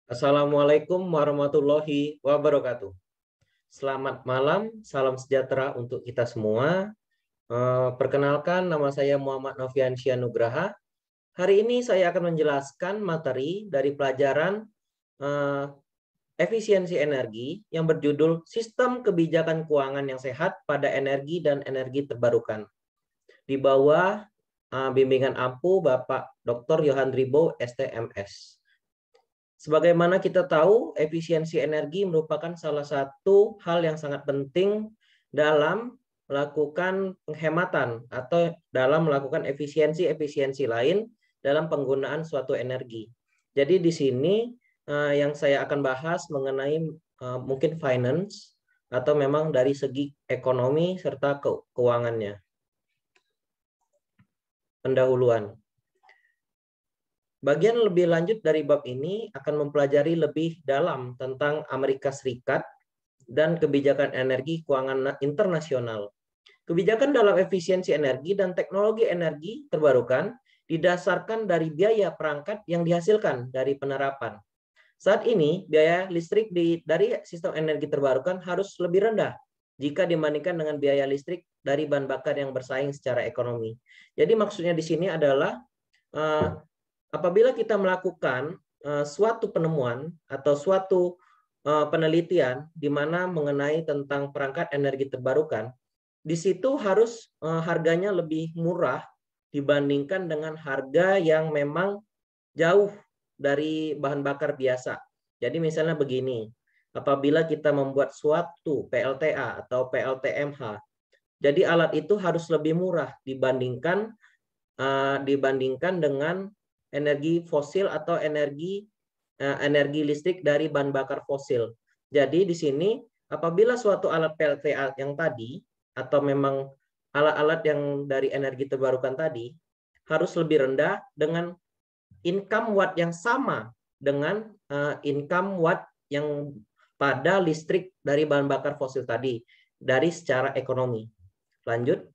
Assalamualaikum warahmatullahi wabarakatuh. Selamat malam, salam sejahtera untuk kita semua. Perkenalkan, nama saya Muhammad Noviansyah Nugraha. Hari ini saya akan menjelaskan materi dari pelajaran efisiensi energi yang berjudul Sistem Kebijakan Keuangan yang Sehat pada Energi dan Energi Terbarukan. Di bawah bimbingan ampuh Bapak Dr. Johan Ribo, STMS. Sebagaimana kita tahu, efisiensi energi merupakan salah satu hal yang sangat penting dalam melakukan penghematan atau dalam melakukan efisiensi lain dalam penggunaan suatu energi. Jadi di sini yang saya akan bahas mengenai mungkin finance atau memang dari segi ekonomi serta keuangannya. Pendahuluan. Bagian lebih lanjut dari bab ini akan mempelajari lebih dalam tentang Amerika Serikat dan kebijakan energi keuangan internasional. Kebijakan dalam efisiensi energi dan teknologi energi terbarukan didasarkan dari biaya perangkat yang dihasilkan dari penerapan. Saat ini, biaya listrik dari sistem energi terbarukan harus lebih rendah jika dibandingkan dengan biaya listrik dari bahan bakar yang bersaing secara ekonomi. Jadi maksudnya di sini adalah apabila kita melakukan suatu penemuan atau suatu penelitian di mana mengenai tentang perangkat energi terbarukan, di situ harus harganya lebih murah dibandingkan dengan harga yang memang jauh dari bahan bakar biasa. Jadi misalnya begini, apabila kita membuat suatu PLTA atau PLTMH, jadi alat itu harus lebih murah dibandingkan dengan energi fosil atau energi listrik dari bahan bakar fosil. Jadi di sini apabila suatu alat PLTA yang tadi atau memang alat-alat yang dari energi terbarukan tadi harus lebih rendah dengan income watt yang sama dengan income watt yang pada listrik dari bahan bakar fosil tadi dari secara ekonomi. Lanjut.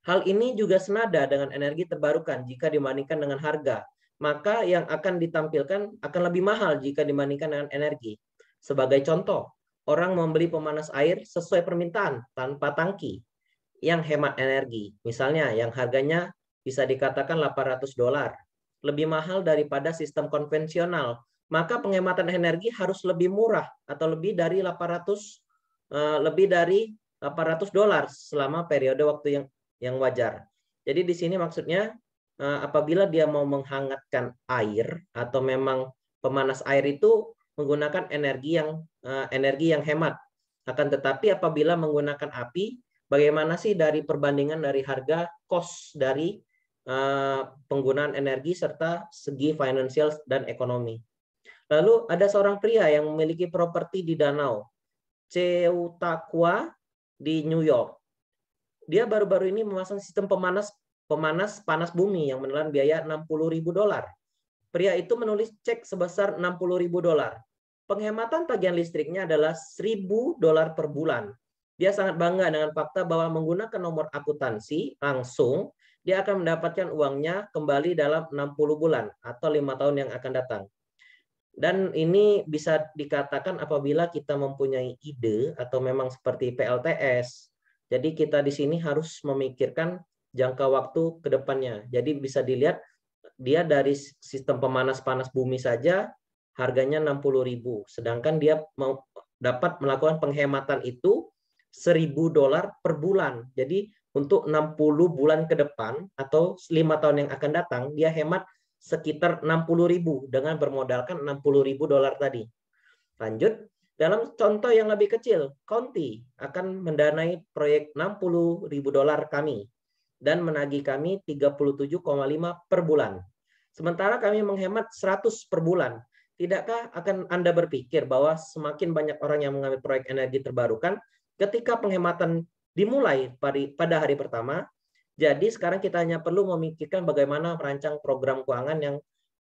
Hal ini juga senada dengan energi terbarukan jika dibandingkan dengan harga, maka yang akan ditampilkan akan lebih mahal jika dibandingkan dengan energi. Sebagai contoh, orang membeli pemanas air sesuai permintaan tanpa tangki yang hemat energi. Misalnya yang harganya bisa dikatakan $800, lebih mahal daripada sistem konvensional. Maka penghematan energi harus lebih murah atau lebih dari $800 selama periode waktu yang wajar. Jadi di sini maksudnya apabila dia mau menghangatkan air atau memang pemanas air itu menggunakan energi yang hemat. Akan tetapi apabila menggunakan api, bagaimana sih dari perbandingan dari harga cost dari penggunaan energi serta segi finansial dan ekonomi. Lalu ada seorang pria yang memiliki properti di danau Chautauqua di New York. Dia baru-baru ini memasang sistem pemanas panas bumi yang menelan biaya $60.000. Pria itu menulis cek sebesar $60.000. Penghematan tagihan listriknya adalah $1.000 per bulan. Dia sangat bangga dengan fakta bahwa menggunakan nomor akuntansi langsung, dia akan mendapatkan uangnya kembali dalam 60 bulan atau 5 tahun yang akan datang. Dan ini bisa dikatakan apabila kita mempunyai ide atau memang seperti PLTS. Jadi kita di sini harus memikirkan jangka waktu ke depannya. Jadi bisa dilihat dia dari sistem pemanas panas bumi saja harganya 60.000. Sedangkan dia mau dapat melakukan penghematan itu $1.000 per bulan. Jadi untuk 60 bulan ke depan atau 5 tahun yang akan datang dia hemat sekitar 60.000 dengan bermodalkan $60.000 tadi. Lanjut. Dalam contoh yang lebih kecil, County akan mendanai proyek $60.000 kami dan menagih kami 37,5 per bulan. Sementara kami menghemat 100 per bulan. Tidakkah akan Anda berpikir bahwa semakin banyak orang yang mengambil proyek energi terbarukan ketika penghematan dimulai pada hari pertama? Jadi sekarang kita hanya perlu memikirkan bagaimana merancang program keuangan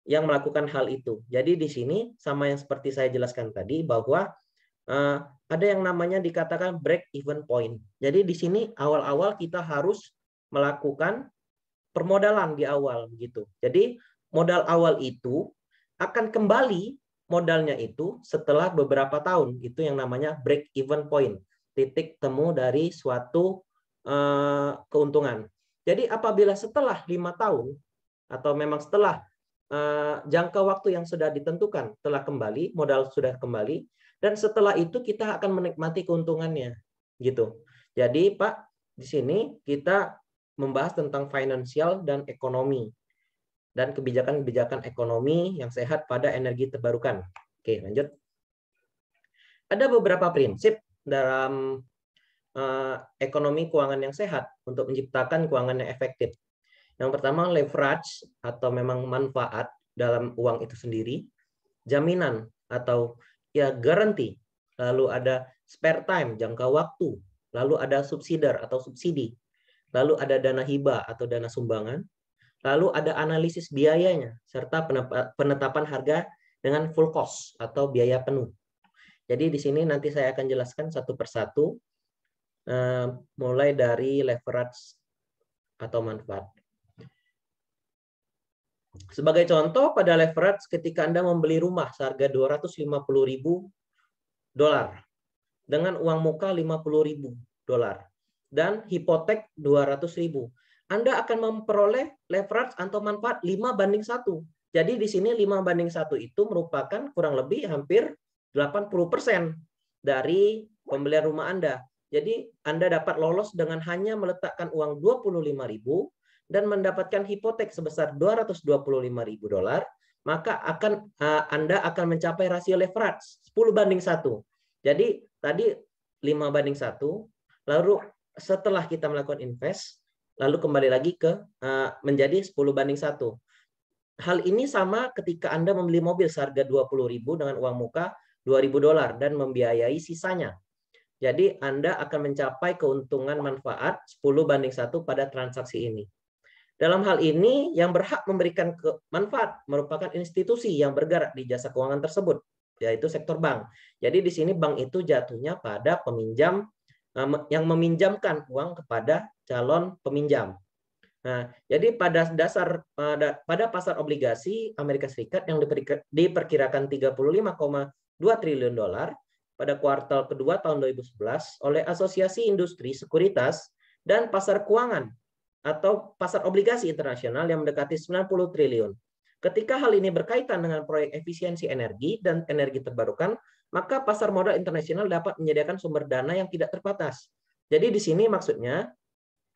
yang melakukan hal itu. Jadi di sini sama yang seperti saya jelaskan tadi bahwa ada yang namanya dikatakan break even point. Jadi di sini awal-awal kita harus melakukan permodalan di awal begitu. Jadi modal awal itu akan kembali modalnya itu setelah beberapa tahun. Itu yang namanya break even point, titik temu dari suatu keuntungan. Jadi apabila setelah 5 tahun atau memang setelah jangka waktu yang sudah ditentukan telah kembali, modal sudah kembali, dan setelah itu kita akan menikmati keuntungannya, gitu. Jadi Pak, di sini kita membahas tentang finansial dan ekonomi dan kebijakan-kebijakan ekonomi yang sehat pada energi terbarukan. Oke, lanjut. Ada beberapa prinsip dalam ekonomi keuangan yang sehat untuk menciptakan keuangan yang efektif. Yang pertama, leverage atau memang manfaat dalam uang itu sendiri, jaminan atau ya garansi, lalu ada spare time, jangka waktu, lalu ada subsidiar atau subsidi, lalu ada dana hibah atau dana sumbangan, lalu ada analisis biayanya, serta penetapan harga dengan full cost atau biaya penuh. Jadi di sini nanti saya akan jelaskan satu persatu, mulai dari leverage atau manfaat. Sebagai contoh, pada leverage ketika Anda membeli rumah seharga $250.000 dengan uang muka $50.000 dan hipotek $200.000, Anda akan memperoleh leverage atau manfaat 5:1. Jadi di sini 5:1 itu merupakan kurang lebih hampir 80% dari pembelian rumah Anda. Jadi Anda dapat lolos dengan hanya meletakkan uang $25.000 dan mendapatkan hipotek sebesar $225.000, maka Anda akan mencapai rasio leverage 10:1. Jadi tadi 5:1, lalu setelah kita melakukan invest, lalu kembali lagi ke menjadi 10:1. Hal ini sama ketika Anda membeli mobil seharga $20.000 dengan uang muka $2.000 dan membiayai sisanya. Jadi Anda akan mencapai keuntungan manfaat 10:1 pada transaksi ini. Dalam hal ini, yang berhak memberikan manfaat merupakan institusi yang bergerak di jasa keuangan tersebut, yaitu sektor bank. Jadi di sini bank itu jatuhnya pada peminjam yang meminjamkan uang kepada calon peminjam. Nah, jadi pada pasar obligasi Amerika Serikat yang diperkirakan $35,2 triliun pada kuartal kedua tahun 2011 oleh Asosiasi Industri Sekuritas dan Pasar Keuangan atau pasar obligasi internasional yang mendekati 90 triliun. Ketika hal ini berkaitan dengan proyek efisiensi energi dan energi terbarukan, maka pasar modal internasional dapat menyediakan sumber dana yang tidak terbatas. Jadi di sini maksudnya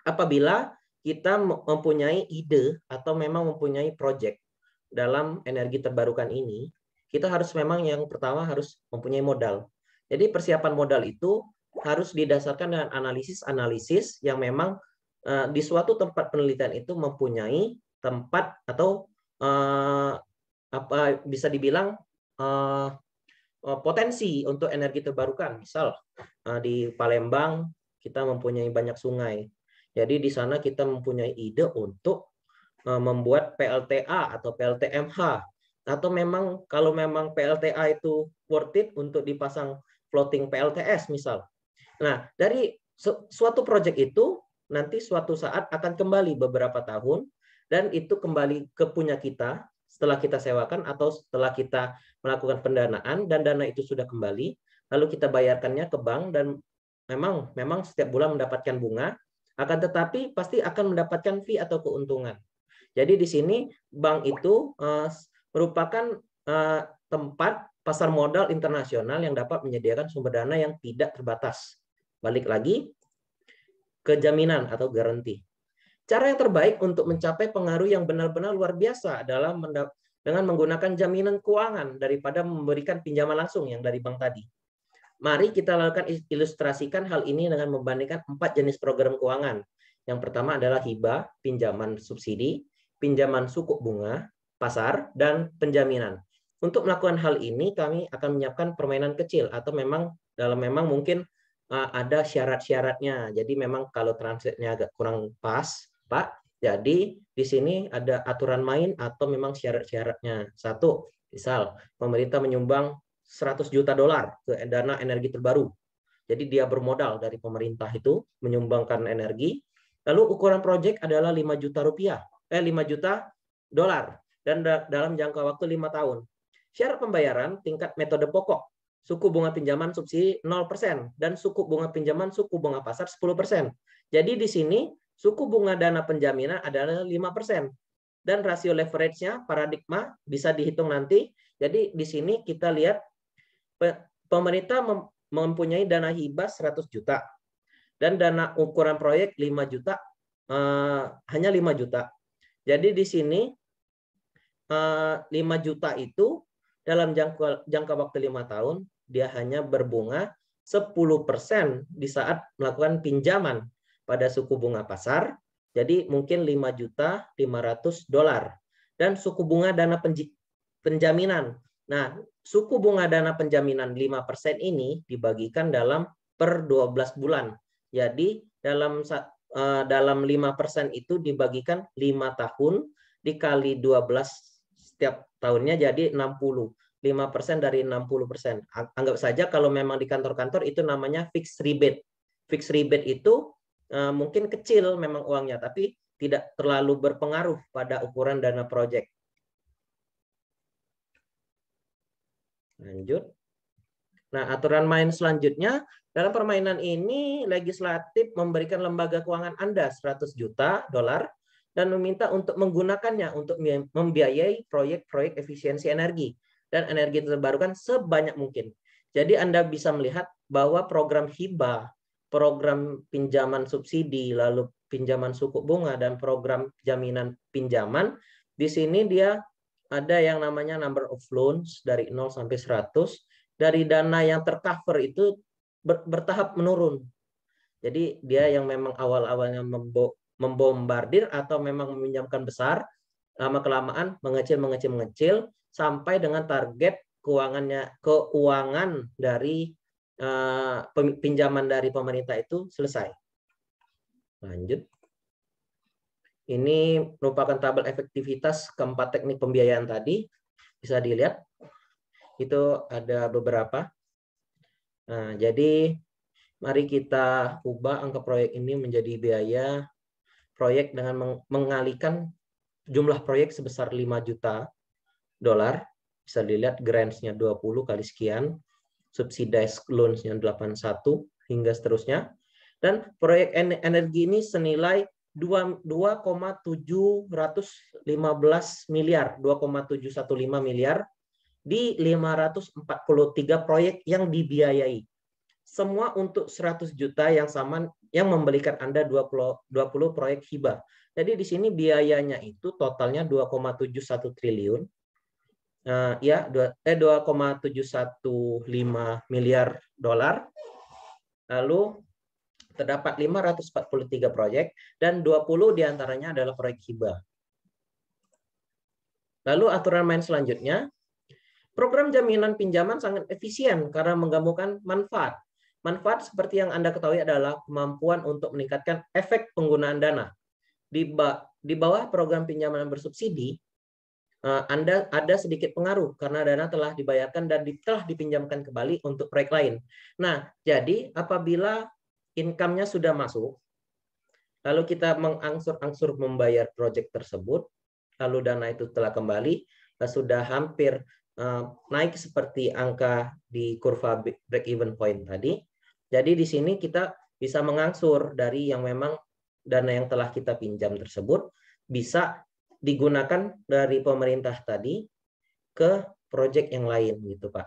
apabila kita mempunyai ide atau memang mempunyai proyek dalam energi terbarukan ini, kita harus memang yang pertama harus mempunyai modal. Jadi persiapan modal itu harus didasarkan dengan analisis-analisis yang memang di suatu tempat penelitian itu mempunyai tempat atau bisa dibilang potensi untuk energi terbarukan. Misal di Palembang kita mempunyai banyak sungai. Jadi di sana kita mempunyai ide untuk membuat PLTA atau PLTMH, atau memang kalau memang PLTA itu worth it untuk dipasang floating PLTS misal. Nah, dari suatu proyek itu nanti suatu saat akan kembali beberapa tahun dan itu kembali ke punya kita setelah kita sewakan atau setelah kita melakukan pendanaan dan dana itu sudah kembali, lalu kita bayarkannya ke bank dan memang setiap bulan mendapatkan bunga, akan tetapi pasti akan mendapatkan fee atau keuntungan. Jadi di sini bank itu merupakan tempat pasar modal internasional yang dapat menyediakan sumber dana yang tidak terbatas. Balik lagi ke jaminan atau garansi. Cara yang terbaik untuk mencapai pengaruh yang benar-benar luar biasa adalah dengan menggunakan jaminan keuangan daripada memberikan pinjaman langsung yang dari bank tadi. Mari kita lakukan ilustrasikan hal ini dengan membandingkan 4 jenis program keuangan. Yang pertama adalah hibah, pinjaman subsidi, pinjaman suku bunga, pasar, dan penjaminan. Untuk melakukan hal ini, kami akan menyiapkan permainan kecil atau memang mungkin ada syarat-syaratnya. Jadi memang kalau translate-nya agak kurang pas, Pak. Jadi di sini ada aturan main atau memang syarat-syaratnya. Satu, misal pemerintah menyumbang $100 juta ke dana energi terbaru. Jadi dia bermodal dari pemerintah itu menyumbangkan energi. Lalu ukuran proyek adalah $5 juta dan dalam jangka waktu 5 tahun. Syarat pembayaran tingkat metode pokok, suku bunga pinjaman subsidi 0% dan suku bunga pinjaman suku bunga pasar 10%. Jadi di sini suku bunga dana penjaminan adalah 5%. Dan rasio leverage-nya paradigma bisa dihitung nanti. Jadi di sini kita lihat pemerintah mempunyai dana hibah 100 juta dan dana ukuran proyek 5 juta, hanya 5 juta. Jadi di sini 5 juta itu dalam jangka waktu 5 tahun dia hanya berbunga 10% di saat melakukan pinjaman pada suku bunga pasar. Jadi mungkin 5.500.000 dolar. Dan suku bunga dana penjaminan. Nah, suku bunga dana penjaminan 5% ini dibagikan dalam per 12 bulan. Jadi dalam 5% itu dibagikan 5 tahun dikali 12 setiap tahunnya jadi 60. 5% dari 60%. Anggap saja kalau memang di kantor-kantor itu namanya fixed rebate. Fixed rebate itu mungkin kecil memang uangnya, tapi tidak terlalu berpengaruh pada ukuran dana proyek. Lanjut. Nah, aturan main selanjutnya, dalam permainan ini legislatif memberikan lembaga keuangan Anda 100 juta dolar dan meminta untuk menggunakannya untuk membiayai proyek-proyek efisiensi energi dan energi terbarukan sebanyak mungkin. Jadi Anda bisa melihat bahwa program hibah, program pinjaman subsidi, lalu pinjaman suku bunga, dan program jaminan pinjaman, di sini dia ada yang namanya number of loans dari 0 sampai 100. Dari dana yang tercover itu bertahap menurun. Jadi dia yang memang awal-awalnya membombardir atau memang meminjamkan besar, lama-kelamaan mengecil sampai dengan target keuangan dari pinjaman dari pemerintah itu selesai. Lanjut. Ini merupakan tabel efektivitas keempat teknik pembiayaan tadi. Bisa dilihat. Itu ada beberapa. Nah, jadi mari kita ubah angka proyek ini menjadi biaya proyek dengan mengalihkan jumlah proyek sebesar 5 juta dolar. Bisa dilihat grants-nya 20 kali sekian. Subsidized loans-nya 81 hingga seterusnya. Dan proyek energi ini senilai 2,715 miliar, 2,715 miliar di 543 proyek yang dibiayai. Semua untuk 100 juta yang sama, yang memberikan Anda 20 proyek hibah. Jadi di sini biayanya itu totalnya 2,71 triliun. Ya, 2,715 miliar dolar. Lalu terdapat 543 proyek dan 20 diantaranya adalah proyek hibah. Lalu aturan main selanjutnya, program jaminan pinjaman sangat efisien karena menggabungkan manfaat. Manfaat seperti yang Anda ketahui adalah kemampuan untuk meningkatkan efek penggunaan dana. Di bawah program pinjaman bersubsidi, Anda ada sedikit pengaruh karena dana telah dibayarkan dan telah dipinjamkan kembali untuk proyek lain. Nah, jadi apabila income-nya sudah masuk, lalu kita mengangsur-angsur membayar proyek tersebut, lalu dana itu telah kembali, sudah hampir naik seperti angka di kurva break-even point tadi. Jadi di sini kita bisa mengangsur dari yang memang dana yang telah kita pinjam tersebut bisa digunakan dari pemerintah tadi ke proyek yang lain gitu Pak.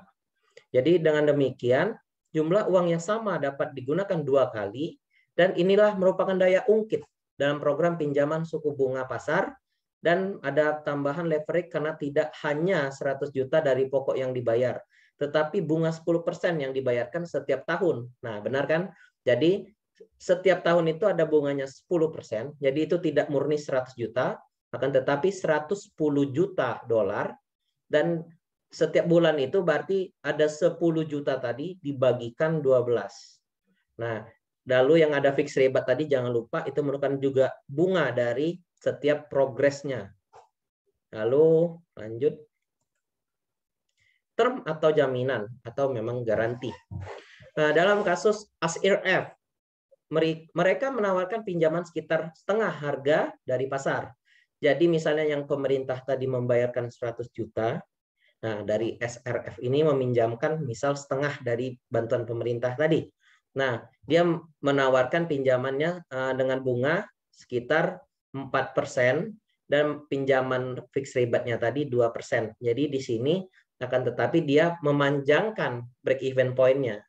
Jadi dengan demikian jumlah uang yang sama dapat digunakan 2 kali dan inilah merupakan daya ungkit dalam program pinjaman suku bunga pasar dan ada tambahan leverage karena tidak hanya 100 juta dari pokok yang dibayar tetapi bunga 10% yang dibayarkan setiap tahun. Nah, benar kan? Jadi setiap tahun itu ada bunganya 10%. Jadi itu tidak murni 100 juta, akan tetapi 110 juta dolar dan setiap bulan itu berarti ada 10 juta tadi dibagikan 12. Nah, lalu yang ada fixed rebate tadi jangan lupa itu merupakan juga bunga dari setiap progresnya. Lalu lanjut. Term atau jaminan atau memang garansi. Nah, dalam kasus ASIRF, mereka menawarkan pinjaman sekitar setengah harga dari pasar. Jadi misalnya yang pemerintah tadi membayarkan 100 juta, Nah, dari SRF ini meminjamkan misal setengah dari bantuan pemerintah tadi. Nah, dia menawarkan pinjamannya dengan bunga sekitar 4% dan pinjaman fixed rate-nya tadi 2%. Jadi di sini akan tetapi dia memanjangkan break even point-nya.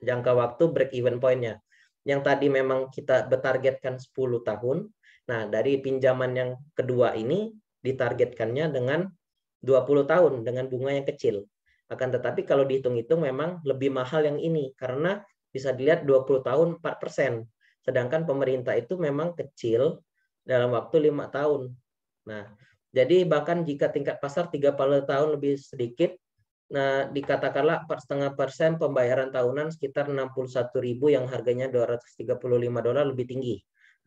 Jangka waktu break even point-nya. Yang tadi memang kita bertargetkan 10 tahun. Nah, dari pinjaman yang kedua ini ditargetkannya dengan 20 tahun dengan bunga yang kecil. Akan tetapi kalau dihitung-hitung memang lebih mahal yang ini karena bisa dilihat 20 tahun 4%. Sedangkan pemerintah itu memang kecil dalam waktu 5 tahun. Nah, jadi bahkan jika tingkat pasar 30 tahun lebih sedikit, nah dikatakanlah 4,5% pembayaran tahunan sekitar 61.000 yang harganya $235 lebih tinggi.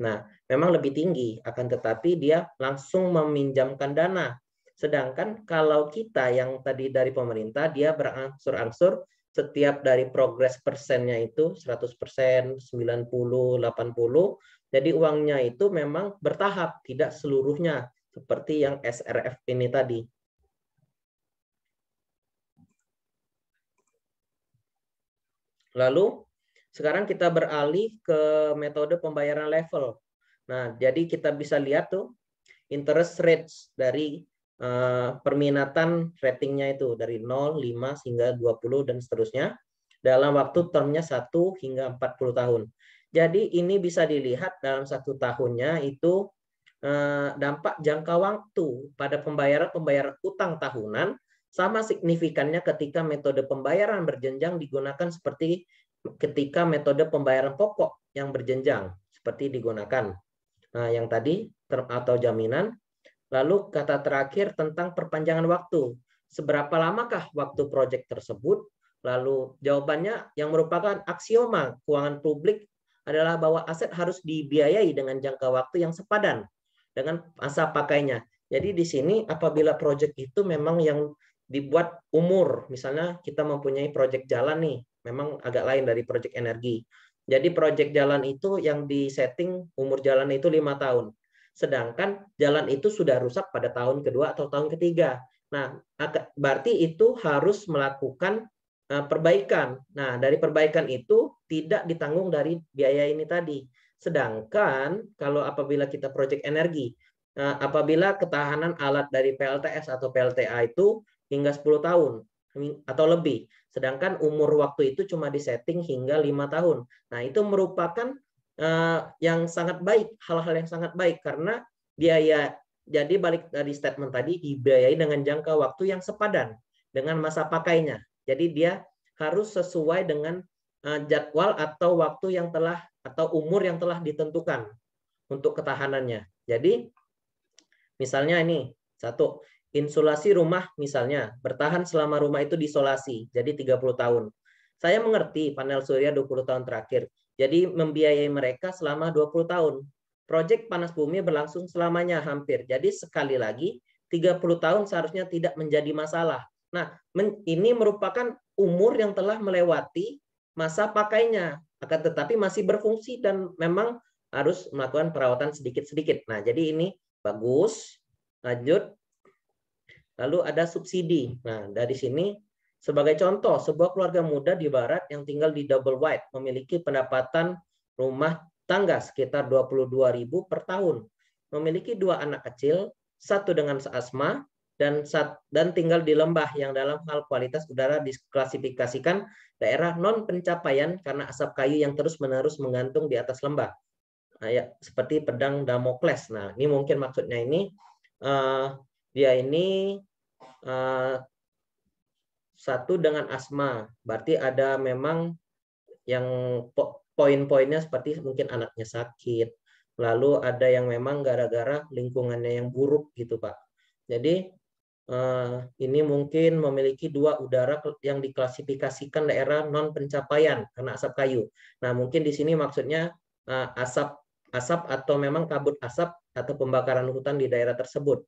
Nah, memang lebih tinggi, akan tetapi dia langsung meminjamkan dana. Sedangkan kalau kita yang tadi dari pemerintah, dia berangsur-angsur setiap dari progres persennya itu 100%, 90, 80. Jadi uangnya itu memang bertahap, tidak seluruhnya seperti yang SRF ini tadi. Lalu sekarang kita beralih ke metode pembayaran level. Nah, jadi kita bisa lihat tuh interest rates dari perminatan ratingnya itu dari 0, 5 hingga 20 dan seterusnya dalam waktu termnya 1 hingga 40 tahun. Jadi ini bisa dilihat dalam 1 tahunnya itu dampak jangka waktu pada pembayaran utang tahunan sama signifikannya ketika metode pembayaran berjenjang digunakan seperti ketika metode pembayaran pokok yang berjenjang seperti digunakan. Nah, yang tadi term atau jaminan. Lalu kata terakhir tentang perpanjangan waktu. Seberapa lamakah waktu proyek tersebut? Lalu jawabannya yang merupakan aksioma keuangan publik adalah bahwa aset harus dibiayai dengan jangka waktu yang sepadan dengan masa pakainya. Jadi di sini apabila proyek itu memang yang dibuat umur, misalnya kita mempunyai proyek jalan nih, memang agak lain dari proyek energi. Jadi proyek jalan itu yang disetting umur jalan itu 5 tahun. Sedangkan jalan itu sudah rusak pada tahun kedua atau tahun ketiga. Nah, berarti itu harus melakukan perbaikan. Nah, dari perbaikan itu tidak ditanggung dari biaya ini tadi. Sedangkan kalau apabila kita proyek energi, apabila ketahanan alat dari PLTS atau PLTA itu hingga 10 tahun atau lebih. Sedangkan umur waktu itu cuma disetting hingga 5 tahun. Nah, itu merupakan yang sangat baik, hal-hal yang sangat baik karena biaya, jadi balik dari statement tadi, dibiayai dengan jangka waktu yang sepadan dengan masa pakainya. Jadi dia harus sesuai dengan jadwal atau waktu yang telah atau umur yang telah ditentukan untuk ketahanannya. Jadi misalnya ini satu, insulasi rumah misalnya bertahan selama rumah itu diisolasi, jadi 30 tahun. Saya mengerti panel surya 20 tahun terakhir. Jadi membiayai mereka selama 20 tahun. Proyek panas bumi berlangsung selamanya hampir. Jadi sekali lagi 30 tahun seharusnya tidak menjadi masalah. Nah, ini merupakan umur yang telah melewati masa pakainya, akan tetapi masih berfungsi dan memang harus melakukan perawatan sedikit-sedikit. Nah, jadi ini bagus. Lanjut. Lalu ada subsidi. Nah, dari sini sebagai contoh, sebuah keluarga muda di barat yang tinggal di Double Wide memiliki pendapatan rumah tangga sekitar 22.000 per tahun. Memiliki 2 anak kecil, 1 dengan asma dan tinggal di lembah yang dalam hal kualitas udara diklasifikasikan daerah non pencapaian karena asap kayu yang terus-menerus menggantung di atas lembah. Nah, ya, seperti pedang Damokles. Nah, ini mungkin maksudnya ini dia ini 1 dengan asma, berarti ada memang yang poin-poinnya seperti mungkin anaknya sakit, lalu ada yang memang gara-gara lingkungannya yang buruk gitu Pak. Jadi ini mungkin memiliki 2 udara yang diklasifikasikan daerah non pencapaian karena asap kayu. Nah mungkin di sini maksudnya asap atau memang kabut asap atau pembakaran hutan di daerah tersebut.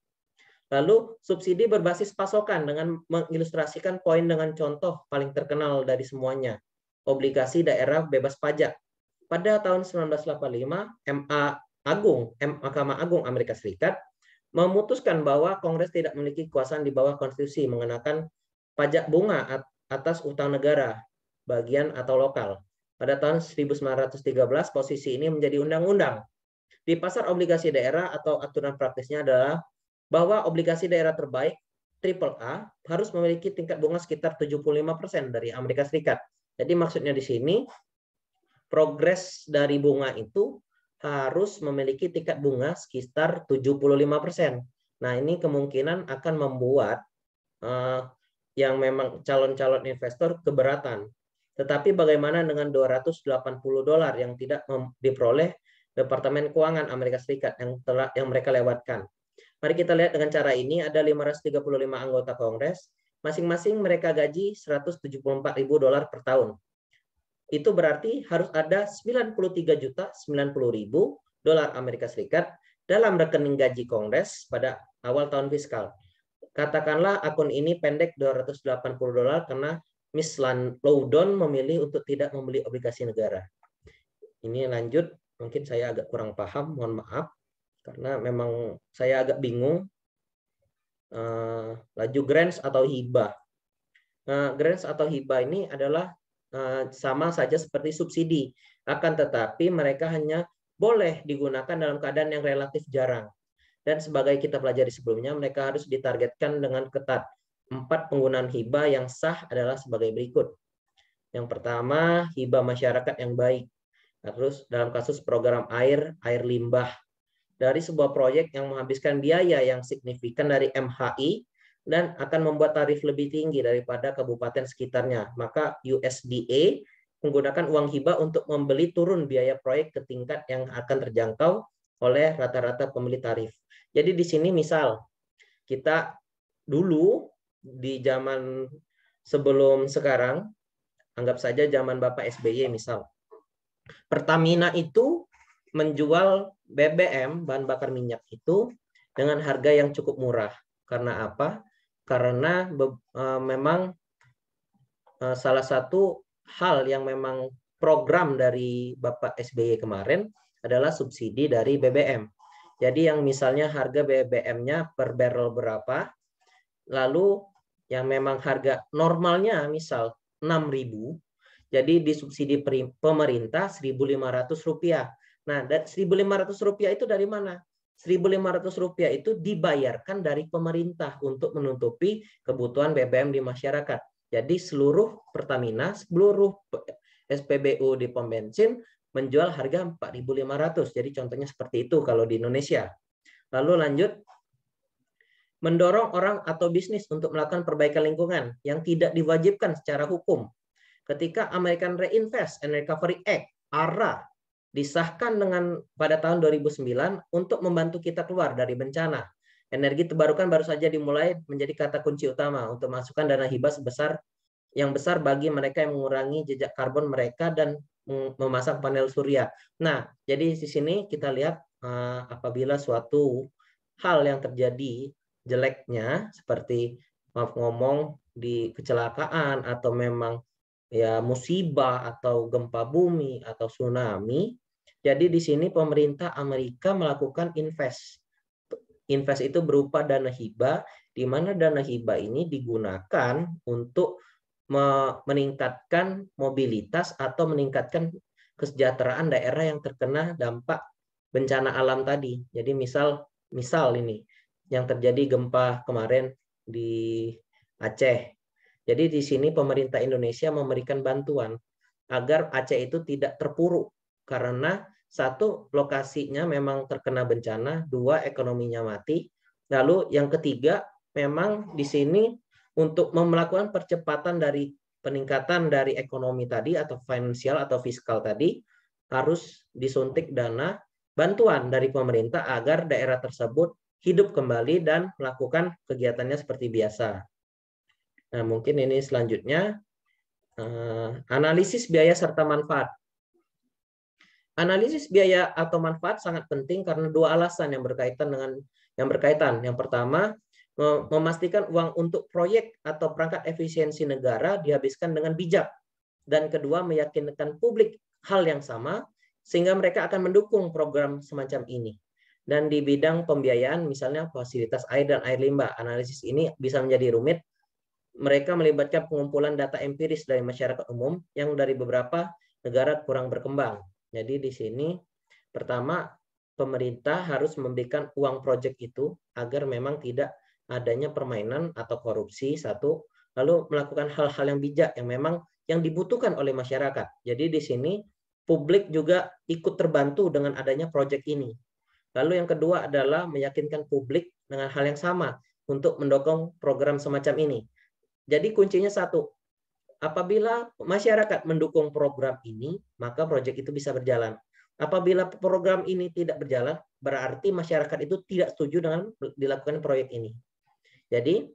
Lalu subsidi berbasis pasokan dengan mengilustrasikan poin dengan contoh paling terkenal dari semuanya, obligasi daerah bebas pajak. Pada tahun 1985, Mahkamah Agung Amerika Serikat memutuskan bahwa Kongres tidak memiliki kekuasaan di bawah konstitusi mengenakan pajak bunga atas utang negara, bagian atau lokal. Pada tahun 1913, posisi ini menjadi undang-undang. Di pasar obligasi daerah atau aturan praktisnya adalah bahwa obligasi daerah terbaik AAA harus memiliki tingkat bunga sekitar 75% dari Amerika Serikat. Jadi maksudnya di sini progres dari bunga itu harus memiliki tingkat bunga sekitar 75%. Nah, ini kemungkinan akan membuat yang memang calon-calon investor keberatan. Tetapi bagaimana dengan $280 yang tidak diperoleh Departemen Keuangan Amerika Serikat yang mereka lewatkan? Mari kita lihat dengan cara ini, ada 535 anggota Kongres, masing-masing mereka gaji $174.000 per tahun. Itu berarti harus ada $93.090.000 Amerika Serikat dalam rekening gaji Kongres pada awal tahun fiskal. Katakanlah akun ini pendek $280 karena Miss Loudon memilih untuk tidak membeli obligasi negara. Ini lanjut, mungkin saya agak kurang paham, mohon maaf, karena memang saya agak bingung. Laju grants atau hibah. Grants atau hibah ini adalah sama saja seperti subsidi, akan tetapi mereka hanya boleh digunakan dalam keadaan yang relatif jarang. Dan sebagai kita pelajari sebelumnya, mereka harus ditargetkan dengan ketat. 4 penggunaan hibah yang sah adalah sebagai berikut. Yang pertama, hibah masyarakat yang baik. Terus dalam kasus program air limbah. Dari sebuah proyek yang menghabiskan biaya yang signifikan dari MHI dan akan membuat tarif lebih tinggi daripada kabupaten sekitarnya. Maka USDA menggunakan uang hibah untuk membeli turun biaya proyek ke tingkat yang akan terjangkau oleh rata-rata pembeli tarif. Jadi di sini misal kita dulu di zaman sebelum sekarang, anggap saja zaman Bapak SBY misal, Pertamina itu menjual BBM, bahan bakar minyak itu dengan harga yang cukup murah. Karena apa? Karena memang salah satu hal yang memang program dari Bapak SBY kemarin adalah subsidi dari BBM. Jadi yang misalnya harga BBM-nya per barrel berapa, lalu yang memang harga normalnya misal 6.000, jadi disubsidi pemerintah Rp1.500. Nah, Rp1.500 itu dari mana? Rp1.500 itu dibayarkan dari pemerintah untuk menutupi kebutuhan BBM di masyarakat. Jadi seluruh Pertamina, seluruh SPBU di pom bensin menjual harga Rp4.500. Jadi contohnya seperti itu kalau di Indonesia. Lalu lanjut, mendorong orang atau bisnis untuk melakukan perbaikan lingkungan yang tidak diwajibkan secara hukum. Ketika American Reinvest and Recovery Act, ARA, disahkan pada tahun 2009 untuk membantu kita keluar dari bencana. Energi terbarukan baru saja dimulai menjadi kata kunci utama untuk masukkan dana hibah yang besar bagi mereka yang mengurangi jejak karbon mereka dan memasang panel surya. Nah, jadi di sini kita lihat apabila suatu hal yang terjadi jeleknya seperti maaf ngomong di kecelakaan atau memang ya musibah atau gempa bumi atau tsunami. Jadi di sini pemerintah Amerika melakukan invest. Invest itu berupa dana hibah, di mana dana hibah ini digunakan untuk meningkatkan mobilitas atau meningkatkan kesejahteraan daerah yang terkena dampak bencana alam tadi. Jadi misal ini yang terjadi gempa kemarin di Aceh. Jadi di sini pemerintah Indonesia memberikan bantuan agar Aceh itu tidak terpuruk karena satu, lokasinya memang terkena bencana, dua, ekonominya mati. Lalu yang ketiga, memang di sini untuk melakukan percepatan dari peningkatan dari ekonomi tadi atau finansial atau fiskal tadi harus disuntik dana bantuan dari pemerintah agar daerah tersebut hidup kembali dan melakukan kegiatannya seperti biasa. Nah, mungkin ini selanjutnya analisis biaya serta manfaat. Analisis biaya atau manfaat sangat penting karena dua alasan yang berkaitan. Yang pertama, memastikan uang untuk proyek atau perangkat efisiensi negara dihabiskan dengan bijak. Dan kedua, meyakinkan publik hal yang sama sehingga mereka akan mendukung program semacam ini. Dan di bidang pembiayaan misalnya fasilitas air dan air limbah, analisis ini bisa menjadi rumit mereka melibatkan pengumpulan data empiris dari masyarakat umum yang dari beberapa negara kurang berkembang. Jadi di sini pertama pemerintah harus memberikan uang proyek itu agar memang tidak adanya permainan atau korupsi satu, lalu melakukan hal-hal yang bijak yang memang yang dibutuhkan oleh masyarakat. Jadi di sini publik juga ikut terbantu dengan adanya proyek ini. Lalu yang kedua adalah meyakinkan publik dengan hal yang sama untuk mendukung program semacam ini. Jadi kuncinya satu, apabila masyarakat mendukung program ini, maka proyek itu bisa berjalan. Apabila program ini tidak berjalan, berarti masyarakat itu tidak setuju dengan dilakukan proyek ini. Jadi,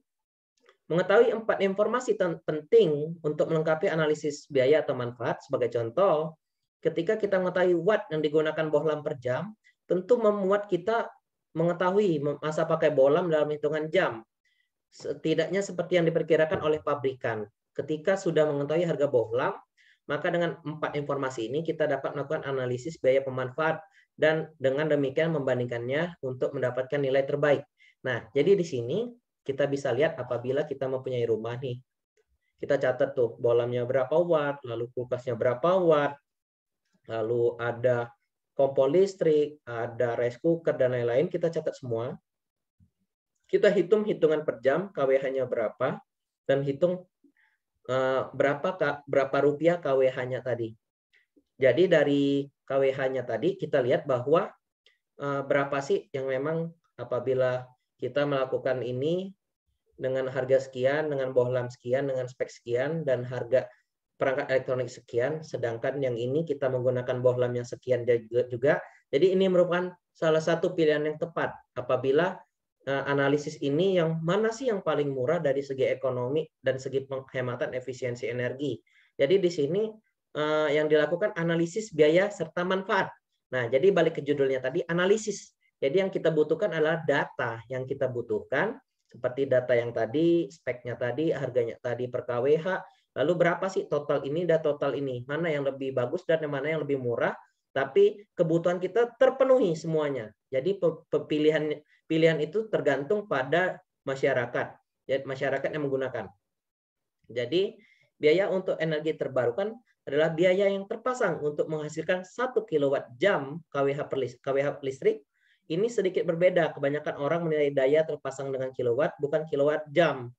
mengetahui 4 informasi penting untuk melengkapi analisis biaya atau manfaat. Sebagai contoh, ketika kita mengetahui watt yang digunakan bohlam per jam, tentu membuat kita mengetahui masa pakai bohlam dalam hitungan jam. Setidaknya seperti yang diperkirakan oleh pabrikan. Ketika sudah mengetahui harga bohlam, maka dengan 4 informasi ini kita dapat melakukan analisis biaya pemanfaat dan dengan demikian membandingkannya untuk mendapatkan nilai terbaik. Nah, jadi di sini kita bisa lihat apabila kita mempunyai rumah nih. Kita catat tuh bohlamnya berapa watt, lalu kulkasnya berapa watt, lalu ada kompor listrik, ada rice cooker, dan lain-lain. Kita catat semua. Kita hitung hitungan per jam, KWH-nya berapa, dan hitung berapa rupiah KWH-nya tadi. Jadi dari KWH-nya tadi kita lihat bahwa berapa sih yang memang apabila kita melakukan ini dengan harga sekian, dengan bohlam sekian, dengan spek sekian, dan harga perangkat elektronik sekian, sedangkan yang ini kita menggunakan bohlam yang sekian juga. Jadi ini merupakan salah satu pilihan yang tepat apabila analisis ini yang mana sih yang paling murah dari segi ekonomi dan segi penghematan efisiensi energi. Jadi di sini yang dilakukan analisis biaya serta manfaat. Nah, jadi balik ke judulnya tadi, analisis. Jadi yang kita butuhkan adalah data yang kita butuhkan, seperti data yang tadi, speknya tadi, harganya tadi per KWH, lalu berapa sih total ini dan total ini, mana yang lebih bagus dan mana yang lebih murah, tapi kebutuhan kita terpenuhi semuanya. Jadi pilihan itu tergantung pada masyarakat, masyarakat yang menggunakan. Jadi biaya untuk energi terbarukan adalah biaya yang terpasang untuk menghasilkan 1 kWh KWH listrik. Ini sedikit berbeda. Kebanyakan orang menilai daya terpasang dengan kilowatt, bukan kilowatt jam.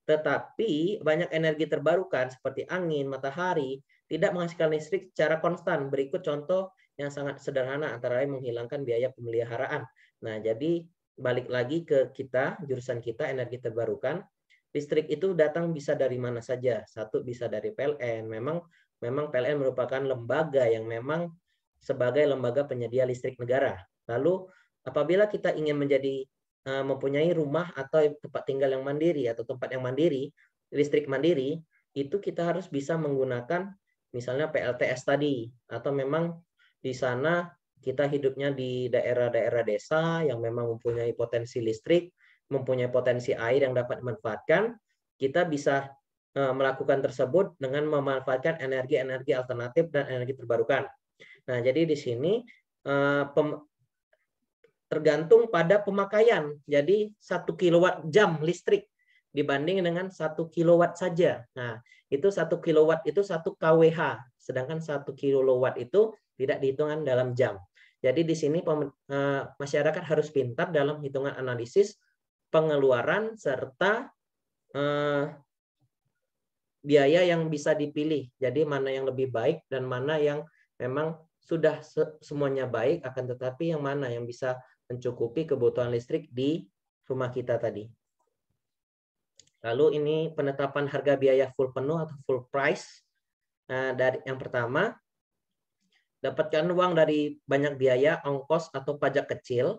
Tetapi banyak energi terbarukan seperti angin, matahari, tidak menghasilkan listrik secara konstan. Berikut contoh yang sangat sederhana, antara lain menghilangkan biaya pemeliharaan. Nah, jadi balik lagi ke kita, jurusan kita energi terbarukan. Listrik itu datang bisa dari mana saja. Satu, bisa dari PLN. Memang PLN merupakan lembaga yang memang sebagai lembaga penyedia listrik negara. Lalu apabila kita ingin mempunyai rumah atau tempat tinggal yang mandiri atau tempat yang mandiri, listrik mandiri, itu kita harus bisa menggunakan misalnya PLTS tadi, atau memang di sana kita hidupnya di daerah-daerah desa yang memang mempunyai potensi listrik, mempunyai potensi air yang dapat dimanfaatkan, kita bisa melakukan tersebut dengan memanfaatkan energi-energi alternatif dan energi terbarukan. Nah, jadi di sini tergantung pada pemakaian. Jadi 1 kilowatt jam listrik dibanding dengan 1 kilowatt saja. Nah, itu 1 kilowatt itu 1 kWh, sedangkan 1 kilowatt itu tidak dihitungan dalam jam. Jadi di sini masyarakat harus pintar dalam hitungan analisis pengeluaran serta biaya yang bisa dipilih. Jadi mana yang lebih baik dan mana yang memang sudah semuanya baik, akan tetapi yang mana yang bisa mencukupi kebutuhan listrik di rumah kita tadi. Lalu ini penetapan harga biaya full penuh atau full price. Nah, dari yang pertama, dapatkan uang dari banyak biaya, ongkos atau pajak kecil.